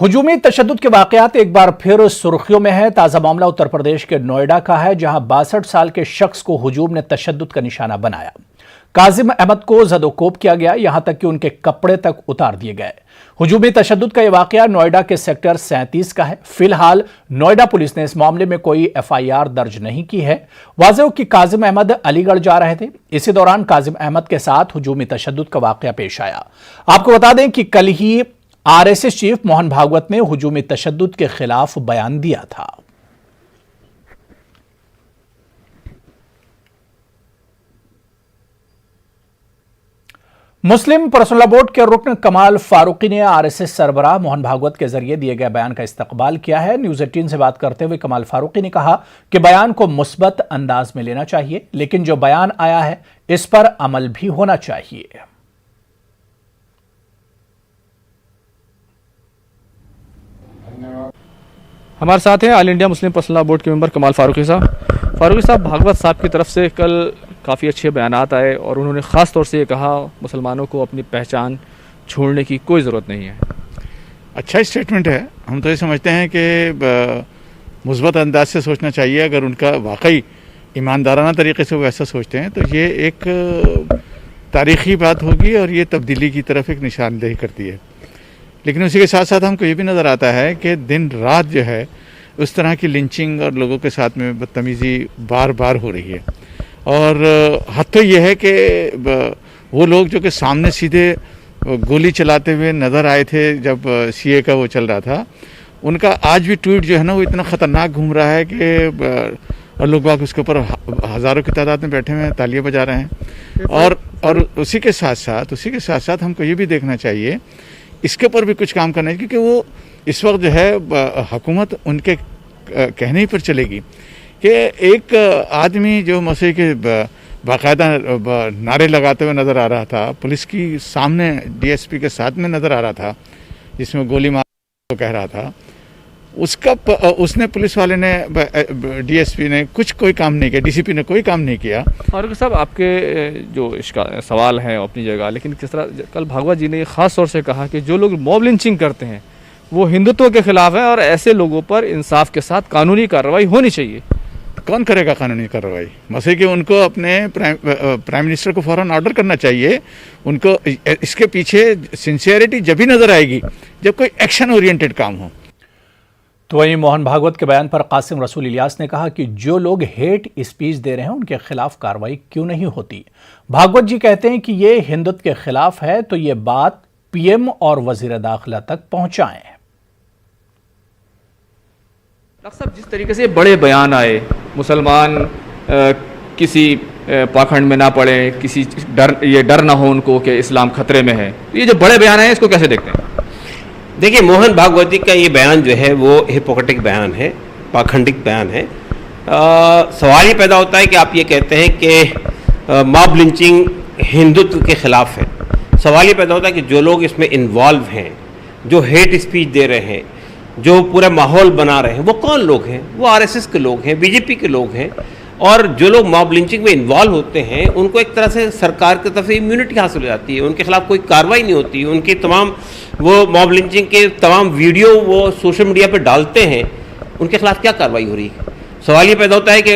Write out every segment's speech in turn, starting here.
हुजूमी तशद्दुद के वाकयात एक बार फिर सुर्खियों में है। ताजा मामला उत्तर प्रदेश के नोएडा का है, जहां 62 साल के शख्स को हुजूम ने तशद्दुद का निशाना बनाया। काजिम अहमद को जदोकोब किया गया, यहां तक कि उनके कपड़े तक उतार दिए गए। हुजूमी तशद्दुद का यह वाकया नोएडा के सेक्टर 37 का है। फिलहाल नोएडा पुलिस ने इस मामले में कोई FIR दर्ज नहीं की है। वाज़ेह हो कि काजिम अहमद अलीगढ़ जा रहे थे। इसी दौरान काजिम अहमद के साथ हुजूमी तशद्दुद का वाकया पेश आया। आपको बता दें कि कल ही RSS चीफ मोहन भागवत ने हुजूमी तशद्दुद के खिलाफ बयान दिया था। मुस्लिम पर्सनल लॉ बोर्ड के रुकन कमाल फारूकी ने RSS सरबराह मोहन भागवत के जरिए दिए गए बयान का इस्तकबाल किया है। न्यूज़ 18 से बात करते हुए कमाल फारूकी ने कहा कि बयान को मुस्बत अंदाज में लेना चाहिए, लेकिन जो बयान आया है इस पर अमल भी होना चाहिए। हमारे साथ हैं all India Muslim personal law board के मेंबर कमाल फारूकी साहब। फारूकी साहब, भागवत साहब की तरफ से कल काफ़ी अच्छे बयानात आए और उन्होंने ख़ास तौर से ये कहा मुसलमानों को अपनी पहचान छोड़ने की कोई ज़रूरत नहीं है। अच्छा स्टेटमेंट है। हम तो ये समझते हैं कि मुस्बत अंदाज से सोचना चाहिए। अगर उनका वाकई ईमानदाराना तरीके से वो ऐसा सोचते हैं तो ये एक तारीख़ी बात होगी और ये तब्दीली की तरफ एक निशानदेही करती है। लेकिन उसी के साथ साथ हमको ये भी नज़र आता है कि दिन रात जो है उस तरह की लिंचिंग और लोगों के साथ में बदतमीज़ी बार बार हो रही है। और हद तो ये है कि वो लोग जो कि सामने सीधे गोली चलाते हुए नज़र आए थे जब CA का वो चल रहा था, उनका आज भी ट्वीट जो है ना वो इतना ख़तरनाक घूम रहा है कि और लोग बाग उसके ऊपर हज़ारों की तादाद में बैठे हुए हैं, तालियां बजा रहे हैं। और उसी के साथ साथ हमको ये भी देखना चाहिए, इसके ऊपर भी कुछ काम करना है, क्योंकि वो इस वक्त जो है हुकूमत उनके कहने ही पर चलेगी कि एक आदमी जो मसीह के बाकायदा नारे लगाते हुए नज़र आ रहा था, पुलिस की सामने DSP के साथ में नज़र आ रहा था, जिसमें गोली मार तो कह रहा था, उसने पुलिस वाले ने DSP ने कोई काम नहीं किया, DCP ने कोई काम नहीं किया। फारूकी साहब, आपके जो इसका सवाल है अपनी जगह, लेकिन किस तरह कल भागवत जी ने ख़ास तौर से कहा कि जो लोग मॉब लिंचिंग करते हैं वो हिंदुत्व के खिलाफ है और ऐसे लोगों पर इंसाफ के साथ कानूनी कार्रवाई होनी चाहिए। कौन करेगा कानूनी कार्रवाई? मसीह कि उनको अपने प्राइम मिनिस्टर को फौरन ऑर्डर करना चाहिए। उनको इसके पीछे सिंसियरिटी जब भी नज़र आएगी जब कोई एक्शन ओरिएंटेड काम हो। तो वहीं मोहन भागवत के बयान पर कासिम रसूल इलियास ने कहा कि जो लोग हेट स्पीच दे रहे हैं उनके खिलाफ कार्रवाई क्यों नहीं होती। भागवत जी कहते हैं कि ये हिंदुत्व के खिलाफ है तो ये बात PM और वजीर दाखिला तक पहुंचाएं। डॉक्टर साहब, जिस तरीके से बड़े बयान आए, मुसलमान किसी पाखंड में ना पड़े, किसी डर ना हो उनको कि इस्लाम खतरे में है, ये जो बड़े बयान आए इसको कैसे देखते हैं? देखिए, मोहन भागवत जी का ये बयान जो है वो हिपोक्रेटिक बयान है, पाखंडिक बयान है। सवाल ये पैदा होता है कि आप ये कहते हैं कि मॉब लिंचिंग हिंदुत्व के खिलाफ है। सवाल ये पैदा होता है कि जो लोग इसमें इन्वॉल्व हैं, जो हेट स्पीच दे रहे हैं, जो पूरा माहौल बना रहे हैं, वो कौन लोग हैं? वो RSS के लोग हैं, BJP के लोग हैं। और जो लोग मॉब लिंचिंग में इन्वॉल्व होते हैं उनको एक तरह से सरकार की तरफ से इम्यूनिटी हासिल हो जाती है, उनके खिलाफ कोई कार्रवाई नहीं होती। उनकी तमाम वो मॉब लिंचिंग के तमाम वीडियो वो सोशल मीडिया पर डालते हैं, उनके खिलाफ क्या कार्रवाई हो रही है? सवाल ये पैदा होता है कि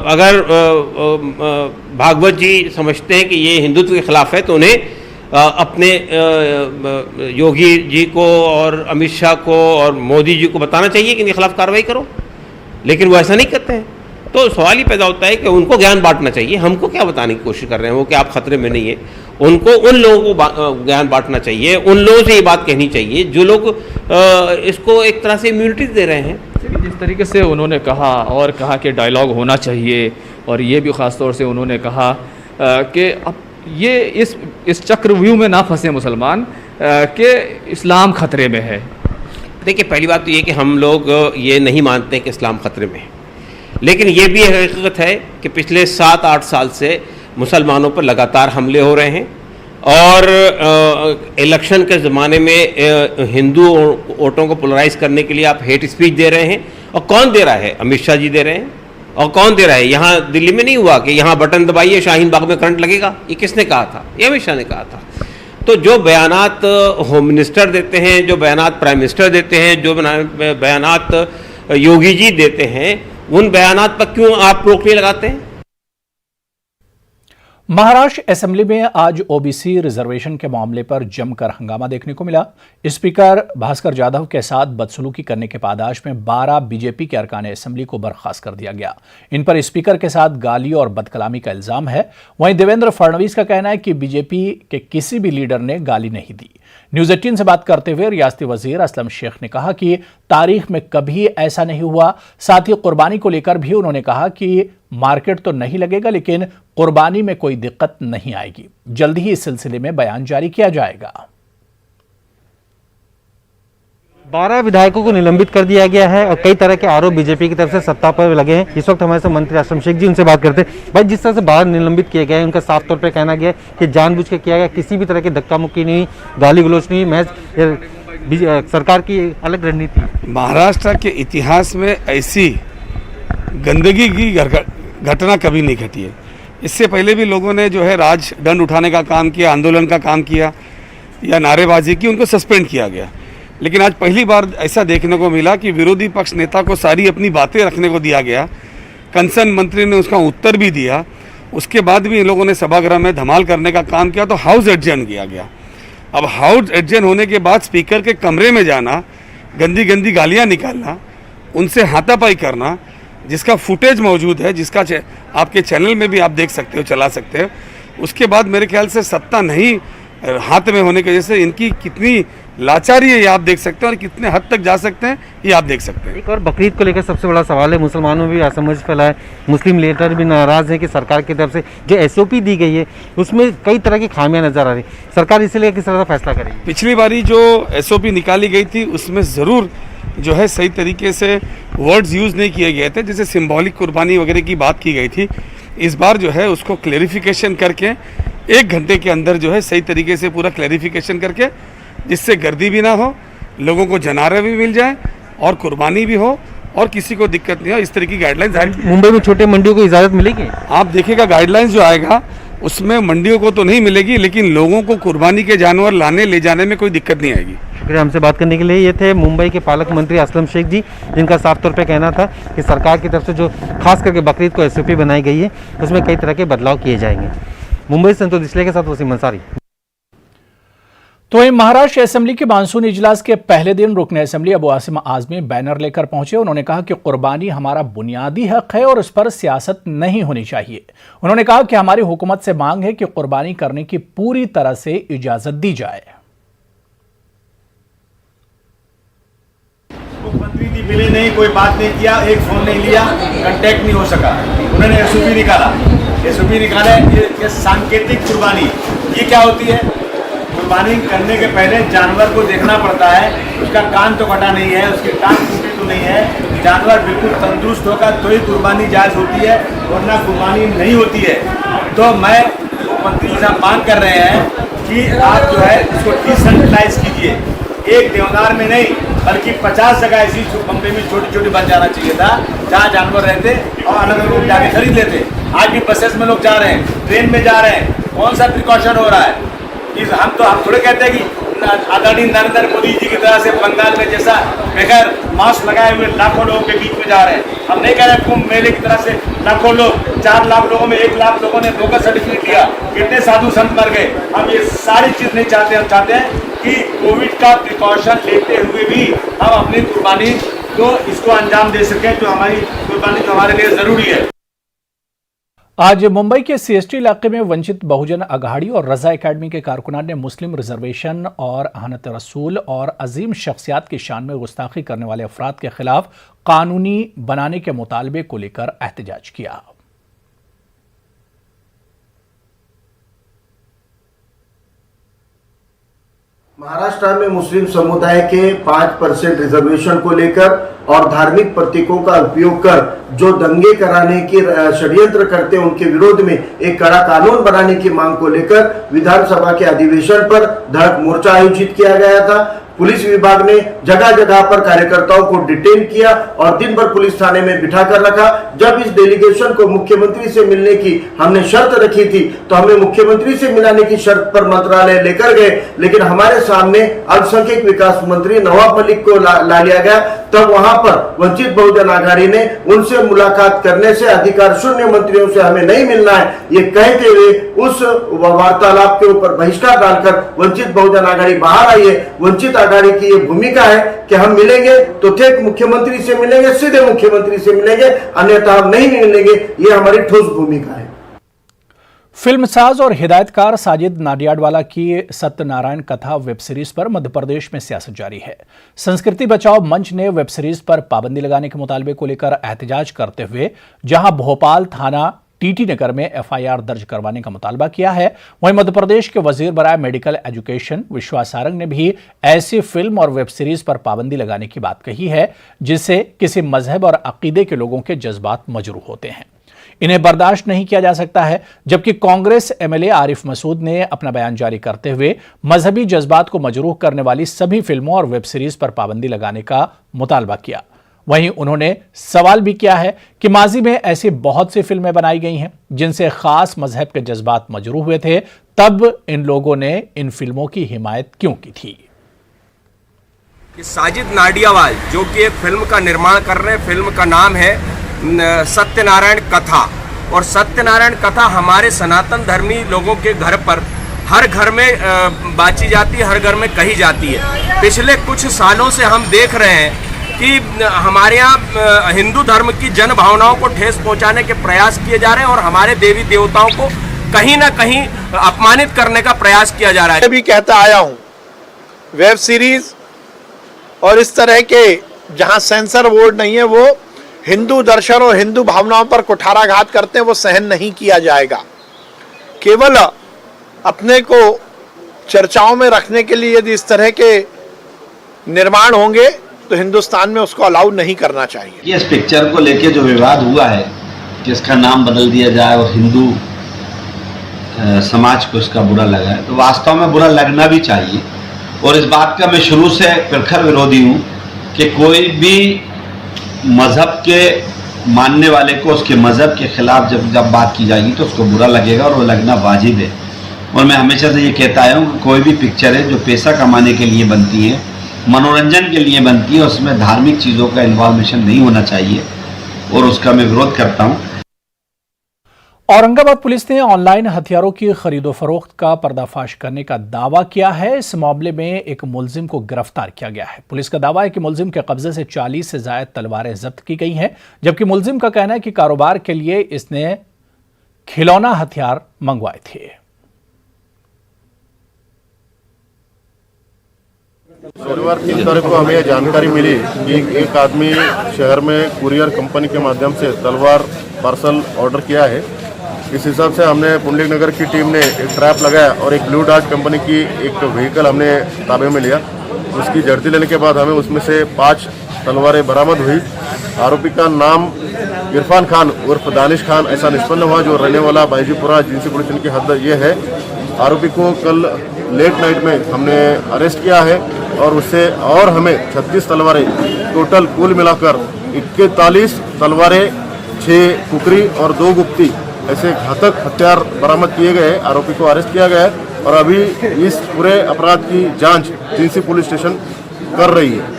अगर भागवत जी समझते हैं कि ये हिंदुत्व के खिलाफ है तो उन्हें अपने योगी जी को और अमित शाह को और मोदी जी को बताना चाहिए कि इनके खिलाफ कार्रवाई करो, लेकिन वो ऐसा नहीं करते हैं। तो सवाल ही पैदा होता है कि उनको ज्ञान बांटना चाहिए। हमको क्या बताने की कोशिश कर रहे हैं वो कि आप खतरे में नहीं है? उनको उन लोगों को ज्ञान बांटना चाहिए, उन लोगों से ये बात कहनी चाहिए जो लोग इसको एक तरह से इम्यूनिटी दे रहे हैं। जिस तरीके से उन्होंने कहा और कहा कि डायलॉग होना चाहिए, और ये भी ख़ास तौर से उन्होंने कहा कि अब ये इस चक्रव्यूह में ना फंसे मुसलमान कि इस्लाम खतरे में है। देखिए, पहली बात तो ये कि हम लोग ये नहीं मानते कि इस्लाम खतरे में है, लेकिन ये भी हकीकत है कि पिछले 7-8 साल से मुसलमानों पर लगातार हमले हो रहे हैं। और इलेक्शन के ज़माने में हिंदू वोटों को पोलराइज करने के लिए आप हेट स्पीच दे रहे हैं। और कौन दे रहा है? अमित शाह जी दे रहे हैं। और कौन दे रहा है? यहाँ दिल्ली में नहीं हुआ कि यहाँ बटन दबाइए शाहीन बाग में करंट लगेगा। ये किसने कहा था? ये अमित शाह ने कहा था। तो जो बयानात होम मिनिस्टर देते हैं, जो बयानात प्राइम मिनिस्टर देते हैं, जो बयानात योगी जी देते हैं, उन बयानात पर क्यों आप रोक नहीं लगाते हैं? महाराष्ट्र असेंबली में आज ओबीसी रिजर्वेशन के मामले पर जमकर हंगामा देखने को मिला। स्पीकर भास्कर जाधव के साथ बदसलूकी करने के पादाश में 12 बीजेपी के अरकान असेंबली को बर्खास्त कर दिया गया। इन पर स्पीकर के साथ गाली और बदकलामी का इल्जाम है। वहीं देवेंद्र फडणवीस का कहना है कि बीजेपी के किसी भी लीडर ने गाली नहीं दी। न्यूज 18 से बात करते हुए रियासती वजीर असलम शेख ने कहा कि तारीख में कभी ऐसा नहीं हुआ। साथ ही कुर्बानी को लेकर भी उन्होंने कहा कि मार्केट तो नहीं लगेगा, लेकिन कुर्बानी में कोई दिक्कत नहीं आएगी। जल्द ही इस सिलसिले में बयान जारी किया जाएगा। 12 विधायकों को निलंबित कर दिया गया है और कई तरह के आरोप बीजेपी की तरफ से सत्ता पर लगे हैं। इस वक्त हमारे साथ मंत्री असलम शेख जी, उनसे बात करते हैं। भाई, जिस तरह से 12 निलंबित किए गए हैं, उनका साफ तौर पे कहना गया कि जानबूझ के किया गया, किसी भी तरह की धक्का मुक्की नहीं, गाली गलौज नहीं, महज सरकार की अलग रणनीति। महाराष्ट्र के इतिहास में ऐसी गंदगी की घटना कभी नहीं घटी है। इससे पहले भी लोगों ने जो है राजदंड उठाने का काम किया, आंदोलन का काम किया या नारेबाजी की, उनको सस्पेंड किया गया। लेकिन आज पहली बार ऐसा देखने को मिला कि विरोधी पक्ष नेता को सारी अपनी बातें रखने को दिया गया। कंसर्न मंत्री ने उसका उत्तर भी दिया। उसके बाद भी इन लोगों ने सभागृह में धमाल करने का काम किया, तो हाउस एडजर्न किया गया। अब हाउस एडजर्न होने के बाद स्पीकर के कमरे में जाना, गंदी गंदी गालियाँ निकालना, उनसे हाथापाई करना, जिसका फुटेज मौजूद है, जिसका आपके चैनल में भी आप देख सकते हो, चला सकते हो। उसके बाद मेरे ख्याल से सत्ता नहीं हाथ में होने की वजह से इनकी कितनी लाचारी है ये आप देख सकते हैं, और कितने हद तक जा सकते हैं ये आप देख सकते हैं। एक और बकरीद को लेकर सबसे बड़ा सवाल है, मुसलमानों में भी असमझ फैला है। मुस्लिम लीडर भी नाराज है कि सरकार की तरफ से जो एसओपी दी गई है उसमें कई तरह की खामियां नजर आ रही। सरकार इसलिए किस तरह का फैसला करेगी? पिछली बारी जो एसओपी निकाली गई थी उसमें ज़रूर जो है सही तरीके से वर्ड्स यूज़ नहीं किए गए थे, जैसे सिंबॉलिक कुर्बानी वगैरह की बात की गई थी। इस बार जो है उसको क्लैरिफिकेशन करके 1 घंटे के अंदर जो है सही तरीके से पूरा क्लैरिफिकेशन करके, जिससे गर्दी भी ना हो, लोगों को जनारे भी मिल जाए और कुर्बानी भी हो और किसी को दिक्कत नहीं हो, इस तरह की गाइडलाइंस जारी की। मुंबई में छोटे मंडियों को इजाज़त मिलेगी? आप देखिएगा गाइडलाइंस जो आएगा उसमें मंडियों को तो नहीं मिलेगी, लेकिन लोगों को कुर्बानी के जानवर लाने ले जाने में कोई दिक्कत नहीं आएगी। शुक्रिया हमसे बात करने के लिए। ये थे मुंबई के पालक मंत्री असलम शेख जी, जिनका साफ तौर पे कहना था कि सरकार की तरफ से जो खास करके बकरीद को एसओपी बनाई गई है उसमें कई तरह के बदलाव किए जाएंगे। मुंबई से संतोष इसले के साथ वसीम अंसारी। तो वहीं महाराष्ट्र असेंबली के मानसून इजलास के पहले दिन रुकन असेंबली अबू आसिम आजमी बैनर लेकर पहुंचे। उन्होंने कहा कि कुर्बानी हमारा बुनियादी हक है और उस पर सियासत नहीं होनी चाहिए। उन्होंने कहा कि हमारी हुकूमत से मांग है कि कुर्बानी करने की पूरी तरह से इजाजत दी जाए। मुख्यमंत्री जी मिले नहीं, कोई बात नहीं किया, एक फोन नहीं लिया, कांटेक्ट नहीं हो सका। उन्होंने एसओपी निकाला। ये सांकेतिक कुर्बानी, ये क्या होती है? कुर्बानी करने के पहले जानवर को देखना पड़ता है, उसका कान तो कटा नहीं है, उसकी टांग टूटी तो नहीं है, जानवर बिल्कुल तंदुरुस्त होगा तो ही कुर्बानी जायज़ होती है, वरना कुर्बानी नहीं होती है। तो मैं मुख्यमंत्री साहब मांग कर रहे हैं कि आप जो है इसको डिसेंट्रलाइज कीजिए। एक देवनार में नहीं बल्कि 50 जगह ऐसी बम्बे में छोटी छोटी बन जाना चाहिए था, जहाँ जानवर रहते और अलग अलग लोग जाके खरीद लेते। आज भी बसेस में लोग जा रहे हैं, ट्रेन में जा रहे हैं, कौन सा प्रिकॉशन हो रहा है? हम थोड़े कहते हैं कि आदरणीय नरेंद्र मोदी जी की तरह से बंगाल में जैसा बगैर मास्क लगाए हुए लाखों लोगों के बीच में जा रहे हैं। हम नहीं कह रहे कुंभ मेले की तरह से लाखों लोग, 4 लाख लोगों में 1 लाख लोगों ने बोगस सर्टिफिकेट दिया, कितने साधु संत मर गए। हम ये सारी चीज़ नहीं चाहते। हम चाहते हैं कि कोविड का प्रिकॉशन लेते हुए भी हम अपनी कुर्बानी को इसको अंजाम दे सकें, जो हमारी कुर्बानी जो हमारे लिए ज़रूरी है। आज मुंबई के सीएसटी इलाके में वंचित बहुजन अघाड़ी और रजा एकेडमी के कारकुनान ने मुस्लिम रिजर्वेशन और अहनत रसूल और अजीम शख्सियात की शान में गुस्ताखी करने वाले अफराद के खिलाफ कानूनी बनाने के मुतालबे को लेकर एहतजाज किया। महाराष्ट्र में मुस्लिम समुदाय के 5% रिजर्वेशन को लेकर और धार्मिक प्रतीकों का उपयोग कर जो दंगे कराने की षड्यंत्र करते हैं, उनके विरोध में एक कड़ा कानून बनाने की मांग को लेकर विधानसभा के अधिवेशन पर धड़क मोर्चा आयोजित किया गया था। पुलिस विभाग ने जगह जगह पर कार्यकर्ताओं को डिटेन किया और दिन भर पुलिस थाने में बिठा कर रखा। जब इस डेलीगेशन को मुख्यमंत्री से मिलने की हमने शर्त रखी थी तो हमें मुख्यमंत्री से मिलाने की शर्त पर मंत्रालय लेकर गए, लेकिन हमारे सामने अल्पसंख्यक विकास मंत्री नवाब मलिक को ला लिया गया। तब वहां पर वंचित बहुजन आघाड़ी ने उनसे मुलाकात करने से, अधिकार शून्य मंत्रियों से हमें नहीं मिलना है, ये कहते हुए उस वार्तालाप के ऊपर बहिष्कार डालकर वंचित बहुजन आघाड़ी बाहर आई है। वंचित आघाड़ी की ये भूमिका है कि हम मिलेंगे तो ठीक मुख्यमंत्री से मिलेंगे, सीधे मुख्यमंत्री से मिलेंगे, अन्यथा हम नहीं मिलेंगे। ये हमारी ठोस भूमिका है। फिल्मसाज और हिदायतकार साजिद नाडियाडवाला की सत्यनारायण कथा वेब सीरीज पर मध्य प्रदेश में सियासत जारी है। संस्कृति बचाओ मंच ने वेब सीरीज पर पाबंदी लगाने के मुतालबे को लेकर एहतजाज करते हुए जहां भोपाल थाना टीटी नगर में एफआईआर दर्ज करवाने का मुतालबा किया है, वहीं मध्य प्रदेश के वजीर बराए मेडिकल एजुकेशन विश्वास सारंग ने भी ऐसी फिल्म और वेब सीरीज पर पाबंदी लगाने की बात कही है जिससे किसी मजहब और अकीदे के लोगों के जज्बात मजरूह होते हैं। इन्हें बर्दाश्त नहीं किया जा सकता है। जबकि कांग्रेस एमएलए आरिफ मसूद ने अपना बयान जारी करते हुए मजहबी जज्बात को मजरूह करने वाली सभी फिल्मों और वेब सीरीज पर पाबंदी लगाने का मुतालबा किया। वहीं उन्होंने सवाल भी किया है कि माजी में ऐसी बहुत सी फिल्में बनाई गई हैं जिनसे खास मजहब के जज्बात मजरूह हुए थे, तब इन लोगों ने इन फिल्मों की हिमायत क्यों की थी। कि साजिद नाडियावाल जो कि एक फिल्म का निर्माण कर रहे हैं, फिल्म का नाम है सत्यनारायण कथा, और सत्यनारायण कथा हमारे सनातन धर्मी लोगों के घर पर हर घर में बाची जाती है, हर घर में कही जाती है। पिछले कुछ सालों से हम देख रहे हैं कि हमारे यहाँ हिंदू धर्म की जन भावनाओं को ठेस पहुंचाने के प्रयास किए जा रहे हैं और हमारे देवी देवताओं को कहीं ना कहीं अपमानित करने का प्रयास किया जा रहा है। मैं भी कहता आया हूँ, वेब सीरीज और इस तरह के जहाँ सेंसर बोर्ड नहीं है वो हिंदू दर्शन और हिंदू भावनाओं पर कुठाराघात करते हैं, वो सहन नहीं किया जाएगा। केवल अपने को चर्चाओं में रखने के लिए यदि इस तरह के निर्माण होंगे तो हिंदुस्तान में उसको अलाउ नहीं करना चाहिए। इस पिक्चर को लेके जो विवाद हुआ है कि इसका नाम बदल दिया जाए और हिंदू समाज को इसका बुरा लगा है, तो वास्तव में बुरा लगना भी चाहिए। और इस बात का मैं शुरू से प्रखर विरोधी हूँ कि कोई भी मजहब के मानने वाले को उसके मजहब के खिलाफ जब बात की जाएगी तो उसको बुरा लगेगा और वो लगना वाजिब है। और मैं हमेशा से ये कहता आया हूँ कि कोई भी पिक्चर है जो पैसा कमाने के लिए बनती है, मनोरंजन के लिए बनती है, उसमें धार्मिक चीज़ों का इन्वॉल्वेशन नहीं होना चाहिए और उसका मैं विरोध करता हूँ। औरंगाबाद पुलिस ने ऑनलाइन हथियारों की खरीदो फरोख्त का पर्दाफाश करने का दावा किया है। इस मामले में एक मुलजिम को गिरफ्तार किया गया है। पुलिस का दावा है कि मुलजिम के कब्जे से 40 से ज्यादा तलवारें जब्त की गई हैं, जबकि मुलजिम का कहना है कि कारोबार के लिए इसने खिलौना हथियार मंगवाए थे। शनिवार 3 तारीख को हमें जानकारी मिली कि एक आदमी शहर में कुरियर कंपनी के माध्यम से तलवार पार्सल ऑर्डर किया है। इस हिसाब से हमने पुंडलिक नगर की टीम ने एक ट्रैप लगाया और एक ब्लू डार्ट कंपनी की एक व्हीकल हमने ताबे में लिया। उसकी झड़ती लेने के बाद हमें उसमें से 5 तलवारें बरामद हुई। आरोपी का नाम इरफान खान उर्फ दानिश खान ऐसा निष्पन्न हुआ, जो रहने वाला बाईजीपुरा जिनसी पुलिस स्टेशन की हद ये है। आरोपी को कल लेट नाइट में हमने अरेस्ट किया है और उससे और हमें 36 तलवारें, टोटल कुल मिलाकर 41 तलवारें, 6 कुकरी और 2 गुप्ती ऐसे घातक हथियार बरामद किए गए। आरोपी को अरेस्ट किया गया है और अभी इस पूरे अपराध की जांच जिनसी पुलिस स्टेशन कर रही है।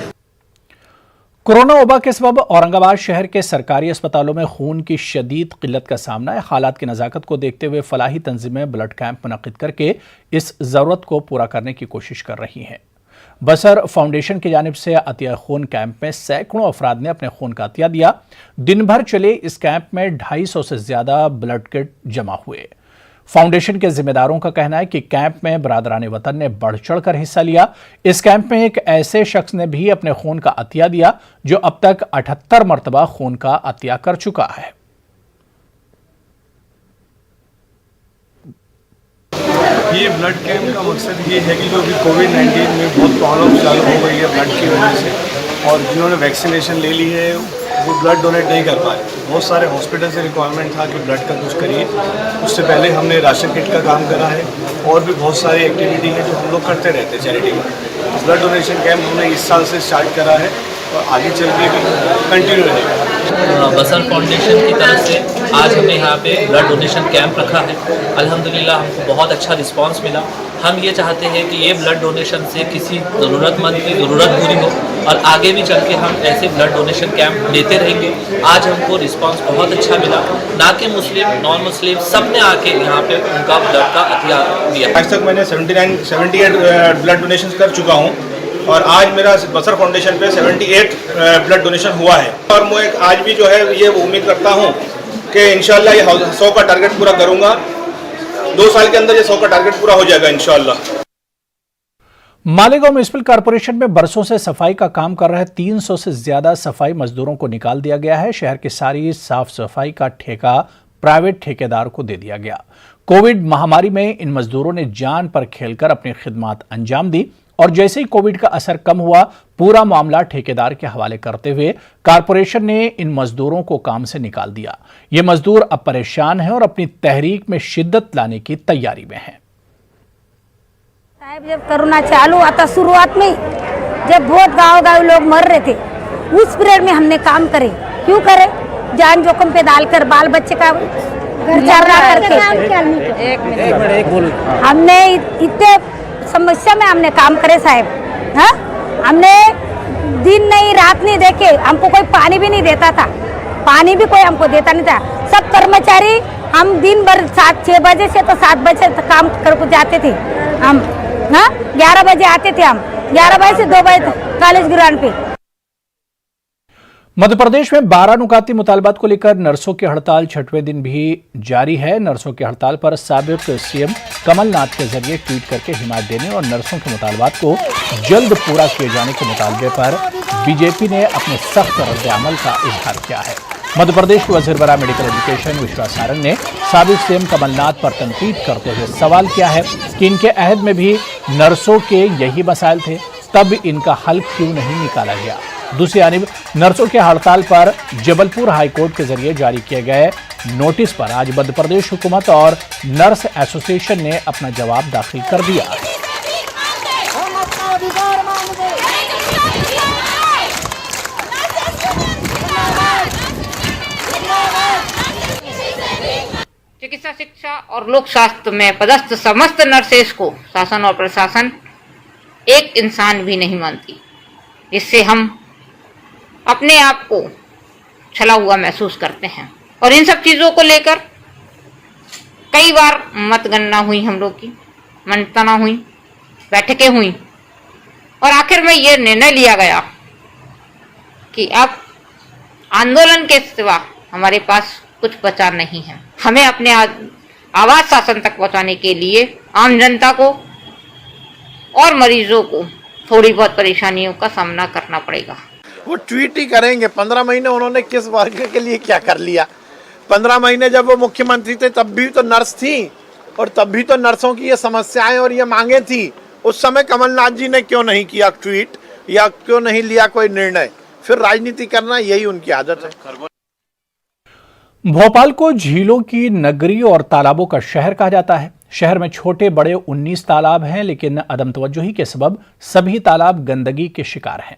कोरोना वबा के सबब औरंगाबाद शहर के सरकारी अस्पतालों में खून की शदीद किल्लत का सामना है। हालात की नज़ाकत को देखते हुए फलाही तंजीमें ब्लड कैंप मुनक्किद करके इस ज़रूरत को पूरा करने की कोशिश कर रही हैं। बसर फाउंडेशन की जानिब से अतिया खून कैंप में सैकड़ों अफराद ने अपने खून का अतिया दिया। दिन भर चले इस कैंप में 250 से ज्यादा ब्लड किट जमा हुए। फाउंडेशन के जिम्मेदारों का कहना है कि कैंप में बरादरान वतन ने बढ़ चढ़कर हिस्सा लिया। इस कैंप में एक ऐसे शख्स ने भी अपने खून का अतिया दिया जो अब तक 78 मरतबा खून का अतिया कर चुका है। ये ब्लड कैंप का मकसद ये है कि जो भी कोविड-19 में बहुत प्रॉब्लम चालू हो गई है ब्लड की वजह से, और जिन्होंने वैक्सीनेशन ले ली है वो ब्लड डोनेट नहीं कर पाए। बहुत सारे हॉस्पिटल से रिक्वायरमेंट था कि ब्लड का कुछ करिए। उससे पहले हमने राशन किट का काम करा है और भी बहुत सारी एक्टिविटी है जो हम लोग करते रहते हैं चैरिटी में। ब्लड डोनेशन कैंप हमने इस साल से स्टार्ट करा है और आगे चल के भी कंटिन्यू रहेगा। बसर फाउंडेशन की तरफ से आज हमने यहाँ पे ब्लड डोनेशन कैंप रखा है। अल्हम्दुलिल्लाह हमको बहुत अच्छा रिस्पांस मिला। हम ये चाहते हैं कि ये ब्लड डोनेशन से किसी ज़रूरतमंद की ज़रूरत पूरी हो और आगे भी चल के हम ऐसे ब्लड डोनेशन कैंप लेते रहेंगे। आज हमको रिस्पांस बहुत अच्छा मिला, ना कि मुस्लिम नॉन मुस्लिम सब ने आके यहाँ पे उनका ब्लड का अतिया दिया। आज तक मैंने 78 ब्लड डोनेशन कर चुका हूँ और आज मेरा बसर फाउंडेशन पे 78 ब्लड डोनेशन हुआ है और मैं आज भी जो है ये उम्मीद करता हूँ कि इंशाल्लाह ये 100 का टारगेट पूरा करूँगा। 2 साल के अंदर ये 100 का टारगेट पूरा हो जाएगा इंशाल्लाह। मालेगांव म्युनिसिपल कॉर्पोरेशन में बरसों से सफाई का काम कर रहे 300 से ज्यादा सफाई मजदूरों को निकाल दिया गया है। शहर की सारी साफ सफाई का ठेका प्राइवेट ठेकेदार को दे दिया गया। कोविड महामारी में इन मजदूरों ने जान पर खेलकर अपनी खिदमत अंजाम दी और जैसे ही कोविड का असर कम हुआ, पूरा मामला ठेकेदार के हवाले करते हुए कारपोरेशन ने इन मजदूरों को काम से निकाल दिया। ये मजदूर अब परेशान हैं और अपनी तहरीक में शिद्दत लाने की तैयारी में हैं। साहब जब कोरोना चालू हुआ था शुरुआत में, जब बहुत गांव लोग मर रहे थे, उस पीरियड में हमने काम करे। क्यों करे? जान जोखिम पे डालकर बाल बच्चे का गुजारा करके हमने इतने समस्या में हमने काम करे साहब। हाँ, हमने दिन नहीं रात नहीं देखे, हमको कोई पानी भी नहीं देता था, पानी भी कोई हमको देता नहीं था। सब कर्मचारी हम दिन भर 6 बजे से तो 7 बजे तक काम कर जाते थे हम। हाँ, 11 बजे आते थे हम, 11 बजे से 2 बजे तक कॉलेज ग्राउंड पे। मध्य प्रदेश में 12 नुकाती मुतालबात को लेकर नर्सों की हड़ताल 6वें दिन भी जारी है। नर्सों की हड़ताल पर साबिक सीएम कमलनाथ के जरिए ट्वीट करके हिमायत देने और नर्सों के मुतालबात को जल्द पूरा किए जाने के मुतालबे पर बीजेपी ने अपने सख्त रद्द-ए-अमल का इजहार किया है। मध्य प्रदेश के वज़ीर बरा मेडिकल एजुकेशन विश्वास सारंग ने साबिक सीएम कमलनाथ पर तनकीद करते हुए सवाल किया है कि इनके अहद में भी नर्सों के यही मसाइल थे, तब इनका हल क्यों नहीं निकाला गया। दूसरी जानिब नर्सों के हड़ताल पर जबलपुर हाईकोर्ट के जरिए जारी किए गए नोटिस पर आज मध्य प्रदेश हुकूमत और नर्स एसोसिएशन ने अपना जवाब दाखिल कर दिया। चिकित्सा शिक्षा और लोक स्वास्थ्य में पदस्थ समस्त नर्सेस को शासन और प्रशासन एक इंसान भी नहीं मानती, जिससे हम अपने आप को छला हुआ महसूस करते हैं। और इन सब चीज़ों को लेकर कई बार मतगणना हुई, हम लोग की मंथना हुई, बैठकें हुई और आखिर में ये निर्णय लिया गया कि अब आंदोलन के सिवा हमारे पास कुछ बचा नहीं है। हमें अपने आवाज शासन तक पहुंचाने के लिए आम जनता को और मरीजों को थोड़ी बहुत परेशानियों का सामना करना पड़ेगा। वो ट्वीट ही करेंगे। 15 महीने उन्होंने किस वर्ग के लिए क्या कर लिया? 15 महीने जब वो मुख्यमंत्री थे तब भी तो नर्स थी और तब भी तो नर्सों की ये समस्याएं और ये मांगे थी। उस समय कमलनाथ जी ने क्यों नहीं किया ट्वीट या क्यों नहीं लिया कोई निर्णय? फिर राजनीति करना यही उनकी आदत है। भोपाल को झीलों की नगरी और तालाबों का शहर कहा जाता है। शहर में छोटे बड़े 19 तालाब हैं, लेकिन अदम तवज्जोही के सबब सभी तालाब गंदगी के शिकार हैं।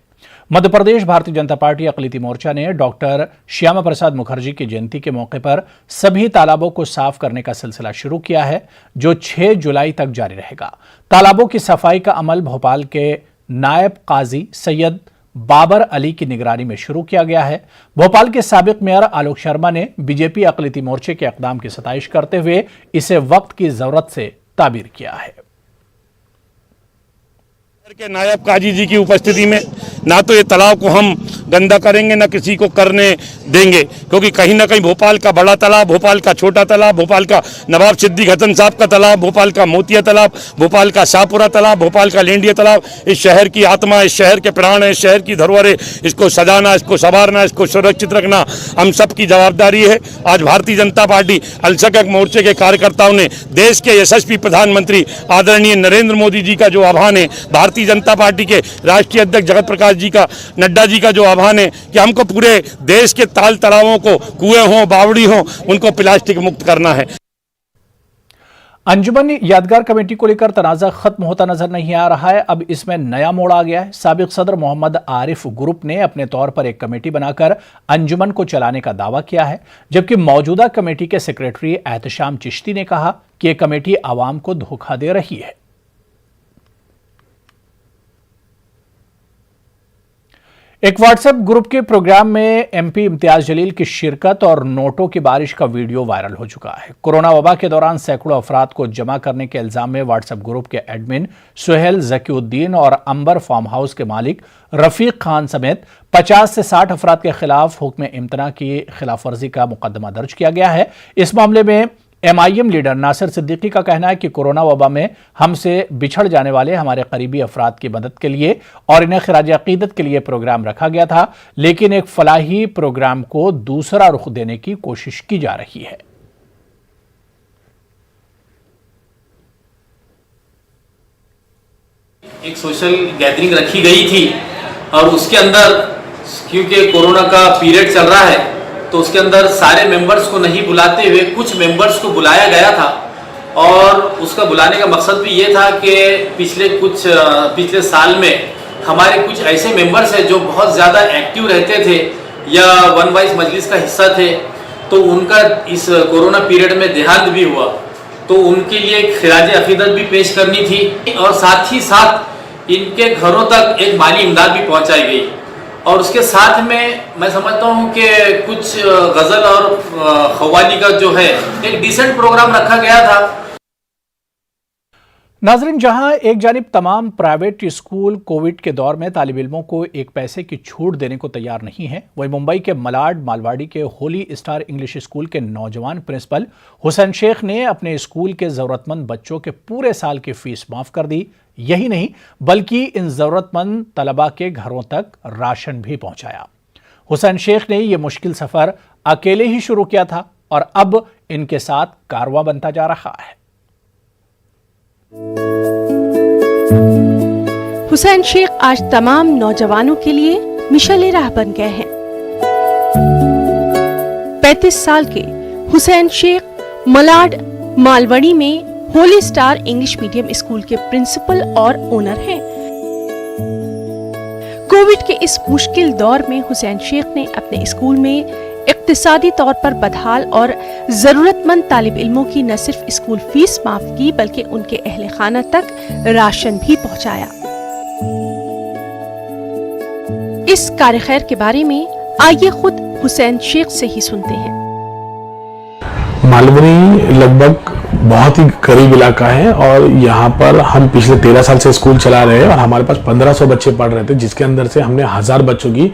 मध्य प्रदेश भारतीय जनता पार्टी अक़लियती मोर्चा ने डॉक्टर श्यामा प्रसाद मुखर्जी की जयंती के मौके पर सभी तालाबों को साफ करने का सिलसिला शुरू किया है, जो 6 जुलाई तक जारी रहेगा। तालाबों की सफाई का अमल भोपाल के नायब काजी सैयद बाबर अली की निगरानी में शुरू किया गया है। भोपाल के साबिक मेयर आलोक शर्मा ने बीजेपी अक़लियती मोर्चे के इक़दाम की सताइश करते हुए इसे वक्त की जरूरत से ताबीर किया है। के नायब काजी जी की उपस्थिति में ना तो ये तालाब को हम गंदा करेंगे ना किसी को करने देंगे, क्योंकि कहीं ना कहीं भोपाल का बड़ा तालाब, भोपाल का छोटा तालाब, भोपाल का नवाब सिद्दीक हसन साहब का तालाब, भोपाल का मोतिया तालाब, भोपाल का शाहपुरा तालाब, भोपाल का लेंडिया तालाब इस शहर की आत्मा, इस शहर के प्राण है, इस शहर की धरोहर है। इसको सजाना, इसको संवारना, इसको सुरक्षित रखना हम सब की जवाबदारी है। आज भारतीय जनता पार्टी अल्पसंख्यक मोर्चे के कार्यकर्ताओं ने देश के यशस्वी प्रधानमंत्री आदरणीय नरेंद्र मोदी जी का जो आह्वान है, भारतीय जनता पार्टी के राष्ट्रीय अध्यक्ष जगत प्रकाश जी का, नड्डा जी का जो आह्वान है कि हमको पूरे देश के ताल तालाबों को, कुएं हों, बावड़ी हों, उनको प्लास्टिक मुक्त करना है। अंजुमन यादगार कमेटी को लेकर तनाज़ा खत्म होता नजर नहीं आ रहा है। अब इसमें नया मोड़ आ गया है। साबिक सदर मोहम्मद आरिफ ग्रुप ने अपने तौर पर एक कमेटी बनाकर अंजुमन को चलाने का दावा किया है, जबकि मौजूदा कमेटी के सेक्रेटरी एहतशाम चिश्ती ने कहा कि यह कमेटी आवाम को धोखा दे रही है। एक व्हाट्सएप ग्रुप के प्रोग्राम में एमपी इम्तियाज जलील की शिरकत और नोटों की बारिश का वीडियो वायरल हो चुका है। कोरोना वबा के दौरान सैकड़ों अफराद को जमा करने के इल्जाम में व्हाट्सएप ग्रुप के एडमिन सुहेल जकीउद्दीन और अंबर फार्म हाउस के मालिक रफीक खान समेत 50 से 60 अफराद के खिलाफ हुक्म इम्तना की खिलाफ वर्जी का मुकदमा दर्ज किया गया है। इस मामले में MIM लीडर नासिर सिद्दीकी का कहना है कि कोरोना वबा में हमसे बिछड़ जाने वाले हमारे करीबी अफराद की मदद के लिए और इन्हें खिराज अकीदत के लिए प्रोग्राम रखा गया था, लेकिन एक फलाही प्रोग्राम को दूसरा रुख देने की कोशिश की जा रही है। एक सोशल गैदरिंग रखी गई थी और उसके अंदर क्योंकि कोरोना का पीरियड चल रहा है तो उसके अंदर सारे मेंबर्स को नहीं बुलाते हुए कुछ मेंबर्स को बुलाया गया था। और उसका बुलाने का मकसद भी ये था कि पिछले साल में हमारे कुछ ऐसे मेंबर्स हैं जो बहुत ज़्यादा एक्टिव रहते थे या वन वाइज मजलिस का हिस्सा थे, तो उनका इस कोरोना पीरियड में देहांत भी हुआ, तो उनके लिए खिराज अकीदत भी पेश करनी थी और साथ ही साथ इनके घरों तक एक माली इमदाद भी पहुंचाई गई। और उसके साथ में मैं समझता हूं कि कुछ गज़ल और ख़वाली का जो है एक डिसेंट प्रोग्राम रखा गया था। नाज़रीन, जहां एक जानिब तमाम प्राइवेट स्कूल कोविड के दौर में तालिब इल्मों को एक पैसे की छूट देने को तैयार नहीं है, वहीं मुंबई के मलाड मालवाड़ी के होली स्टार इंग्लिश स्कूल के नौजवान प्रिंसिपल हुसैन शेख ने अपने स्कूल के ज़रूरतमंद बच्चों के पूरे साल की फीस माफ़ कर दी। यही नहीं बल्कि इन ज़रूरतमंद तलबा के घरों तक राशन भी पहुंचाया। हुसैन शेख ने यह मुश्किल सफ़र अकेले ही शुरू किया था और अब इनके साथ कारवां बनता जा रहा है। हुसैन शेख आज तमाम नौजवानों के लिए मिसाल राह बन गए हैं। 35 साल के हुसैन शेख मलाड मालवड़ी में Holi star English medium school के प्रिंसिपल और ओनर हैं। कोविड के इस मुश्किल दौर में हुसैन शेख ने अपने स्कूल में इक्तिसादी तौर पर बदहाल और जरूरतमंद तालिब इल्मों की न सिर्फ स्कूल फीस माफ की बल्कि उनके अहले खाना तक राशन भी पहुंचाया। इस कार्य खैर के बारे में आइए खुद हुसैन शेख से ही सुनते हैं। मालवनी लगभग बहुत ही करीब इलाका है और यहाँ पर हम पिछले 13 साल से स्कूल चला रहे हैं और हमारे पास 1500 बच्चे पढ़ रहे थे, जिसके अंदर से हमने 1000 बच्चों की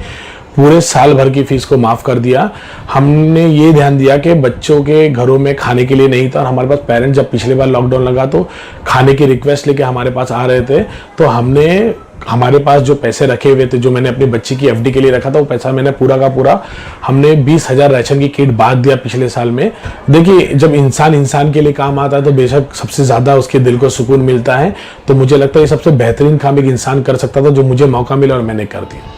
पूरे साल भर की फीस को माफ़ कर दिया। हमने ये ध्यान दिया कि बच्चों के घरों में खाने के लिए नहीं था और हमारे पास पेरेंट्स जब पिछले बार लॉकडाउन लगा तो खाने की रिक्वेस्ट लेके हमारे पास आ रहे थे, तो हमने हमारे पास जो पैसे रखे हुए थे, जो मैंने अपनी बच्ची की FD के लिए रखा था, वो पैसा मैंने पूरा का पूरा हमने 20,000 राशन की किट बांट दिया पिछले साल में। देखिए, जब इंसान के लिए काम आता है तो बेशक सबसे ज़्यादा उसके दिल को सुकून मिलता है, तो मुझे लगता है ये सबसे बेहतरीन काम एक इंसान कर सकता था, जो मुझे मौका मिला और मैंने कर दिया।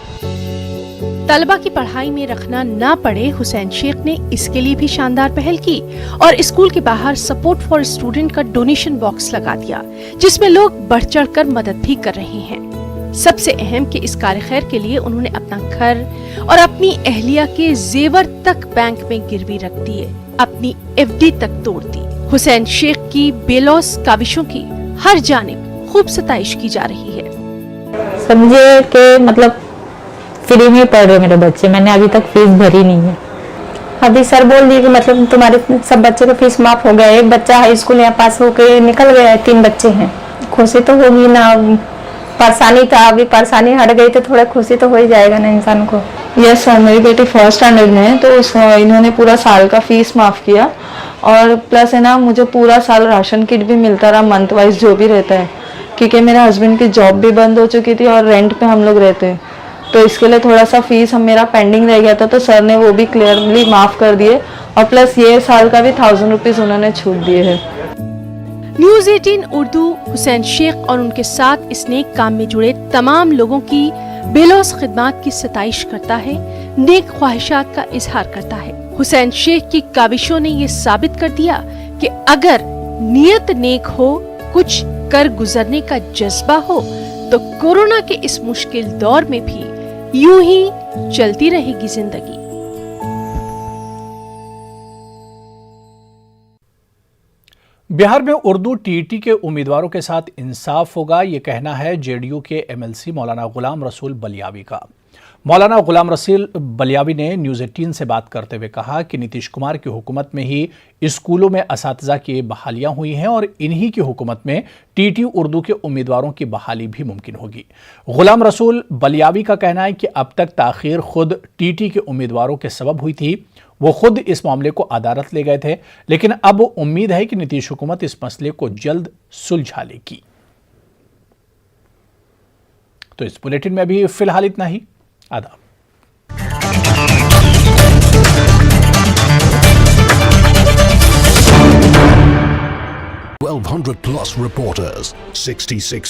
तलबा की पढ़ाई में रखना ना पड़े, हुसैन शेख ने इसके लिए भी शानदार पहल की और स्कूल के बाहर सपोर्ट फॉर स्टूडेंट का डोनेशन बॉक्स लगा दिया, जिसमें लोग बढ़ चढ़ कर मदद भी कर रहे हैं। सबसे अहम कि इस कार्य खैर के लिए उन्होंने अपना घर और अपनी अहलिया के जेवर तक बैंक में गिरवी रख दिए, अपनी FD तक तोड़ दी। हुसैन शेख की बेलौस काविशों की हर जानिब खूब सताइश की जा रही है। समझे कि मतलब फ्री में पढ़ रहे मेरे बच्चे, मैंने अभी तक फीस भरी नहीं है। अभी सर बोल दिए कि मतलब तुम्हारे सब बच्चे का फीस माफ हो गया। एक बच्चा हाई स्कूल यहाँ पास होके निकल गया है, 3 बच्चे हैं। खुशी तो होगी ना, परेशानी था, अभी परेशानी हट गई तो थोड़ा खुशी तो हो ही जाएगा ना इंसान को। यस सर, मेरी बेटी 1st स्टैंडर्ड में है, तो इन्होंने पूरा साल का फीस माफ किया और प्लस है ना मुझे पूरा साल राशन किट भी मिलता रहा, मंथ वाइज जो भी रहता है, क्योंकि मेरे हस्बैंड की जॉब भी बंद हो चुकी थी और रेंट पे हम लोग रहते हैं, तो इसके लिए थोड़ा सा फीस मेरा पेंडिंग रह गया था, तो सर ने वो भी क्लियरली माफ कर दिए और प्लस ये साल का भी 1000 रुपीज उन्होंने छूट दिए है। न्यूज़ 18 उर्दू हुसैन शेख और उनके साथ इस नेक काम में जुड़े तमाम लोगों की बेलौस खिदमत की सताइश करता है, नेक ख्वाहिशात का इजहार करता है। हुसैन शेख की काविशों ने ये साबित कर दिया कि अगर नियत नेक हो, कुछ कर गुजरने का जज्बा हो, तो कोरोना के इस मुश्किल दौर में भी यूं ही चलती रहेगी जिंदगी। बिहार में उर्दू टीईटी के उम्मीदवारों के साथ इंसाफ होगा, ये कहना है जेडीयू के एमएलसी मौलाना गुलाम रसूल बलियावी का। मौलाना गुलाम रसूल बलियावी ने न्यूज़ 18 से बात करते हुए कहा कि नीतीश कुमार की हुकूमत में ही स्कूलों में असातिज़ा की बहालियां हुई हैं और इन्हीं की हुकूमत में टीटी उर्दू के उम्मीदवारों की बहाली भी मुमकिन होगी। गुलाम रसूल बलियावी का कहना है कि अब तक ताख़ीर खुद टीटी के उम्मीदवारों के सबब हुई थी। वो खुद इस मामले को अदालत ले गए थे, लेकिन अब उम्मीद है कि नीतीश हुकूमत इस मसले को जल्द सुलझा लेगी। तो इस बुलेटिन में भी फिलहाल इतना ही। आदाब। 1200 plus reporters, 66